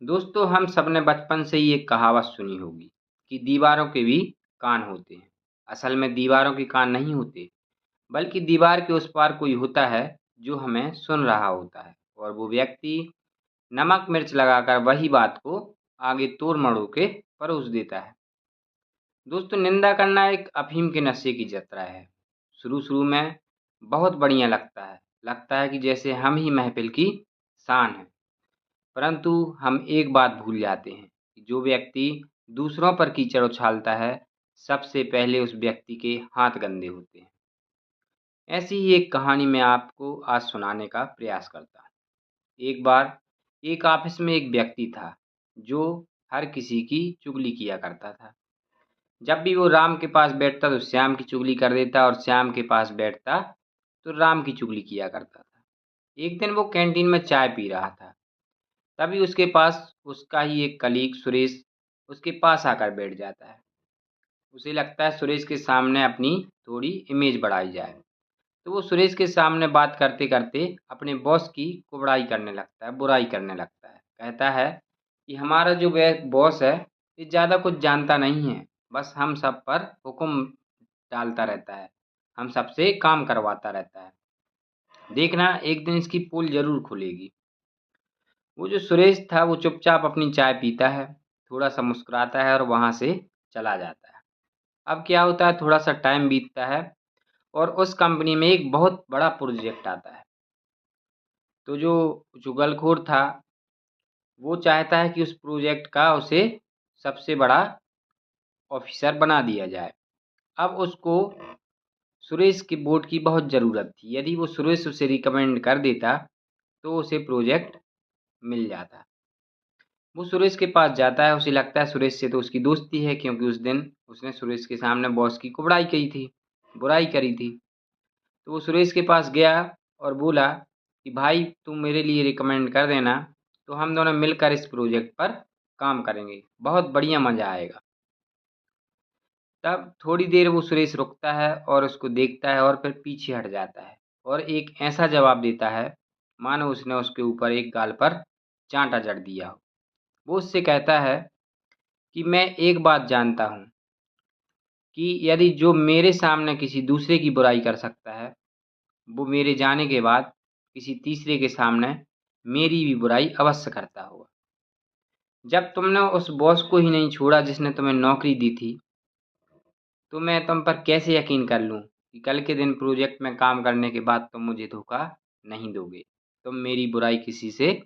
दोस्तों, हम सबने बचपन से ही एक कहावत सुनी होगी कि दीवारों के भी कान होते हैं। असल में दीवारों के कान नहीं होते, बल्कि दीवार के उस पार कोई होता है जो हमें सुन रहा होता है और वो व्यक्ति नमक मिर्च लगाकर वही बात को आगे तोड़ मरोड़ के परोस देता है। दोस्तों, निंदा करना एक अफीम के नशे की यात्रा है। शुरू-शुरू में बहुत बढ़िया लगता है कि जैसे हम ही महफ़िल की शान हैं। परंतु हम एक बात भूल जाते हैं कि जो व्यक्ति दूसरों पर कीचड़ उछालता है, सबसे पहले उस व्यक्ति के हाथ गंदे होते हैं। ऐसी ही एक कहानी मैं आपको आज सुनाने का प्रयास करता हूँ। एक बार एक ऑफ़िस में एक व्यक्ति था, जो हर किसी की चुगली किया करता था। जब भी वो राम के पास बैठता तो श्याम की चुगली कर देता और श्याम के पास बैठता तो राम की चुगली किया करता था। एक दिन वो कैंटीन में चाय पी रहा था। तभी उसके पास उसका ही एक कलीग सुरेश उसके पास आकर बैठ जाता है। उसे लगता है सुरेश के सामने अपनी थोड़ी इमेज बढ़ाई जाए। तो वो सुरेश के सामने बात करते-करते अपने बॉस की कुबड़ाई करने लगता है, बुराई करने लगता है। कहता है कि हमारा जो बॉस है, ये ज़्यादा कुछ जानता नहीं है, बस हम सब पर हुक्म डालता रहता है, हम सबसे काम करवाता रहता है। देखना एक दिन इसकी पोल ज़रूर खुलेगी। वो जो सुरेश था वो चुपचाप अपनी चाय पीता है, थोड़ा-सा मुस्कुराता है और वहाँ से चला जाता है। अब क्या होता है थोड़ा-सा टाइम बीतता है और उस कंपनी में एक बहुत बड़ा प्रोजेक्ट आता है। तो जो चुगलखोर था, वो चाहता है कि उस प्रोजेक्ट का उसे सबसे बड़ा ऑफ़िसर बना दिया जाए। अब उसको सुरेश के वोट की बहुत ज़रूरत थी। यदि वो सुरेश उसे रिकमेंड कर देता, तो उसे प्रोजेक्ट मिल जाता। वो सुरेश के पास जाता है, उसे लगता है सुरेश से तो उसकी दोस्ती है क्योंकि उस दिन उसने सुरेश के सामने बॉस की कुबड़ाई की थी, बुराई करी थी। तो वो सुरेश के पास गया और बोला कि भाई तुम मेरे लिए रिकमेंड कर देना, तो हम दोनों मिलकर इस प्रोजेक्ट पर काम करेंगे, बहुत बढ़िया मज़ा आएगा। तब थोड़ी देर वो सुरेश रुकता है और उसको देखता है और फिर पीछे हट जाता है और एक ऐसा जवाब देता है, मानो उसने उसके ऊपर एक गाल पर चाँटा जड़ दिया हो। वो उससे कहता है कि मैं एक बात जानता हूँ कि यदि जो मेरे सामने किसी दूसरे की बुराई कर सकता है, वो मेरे जाने के बाद किसी तीसरे के सामने मेरी भी बुराई अवश्य करता होगा। जब तुमने उस बॉस को ही नहीं छोड़ा जिसने तुम्हें नौकरी दी थी, तो मैं तुम पर कैसे यकीन कर लूँ कि कल के दिन प्रोजेक्ट में काम करने के बाद तुम मुझे धोखा नहीं दोगे। तुम मेरी बुराई किसी से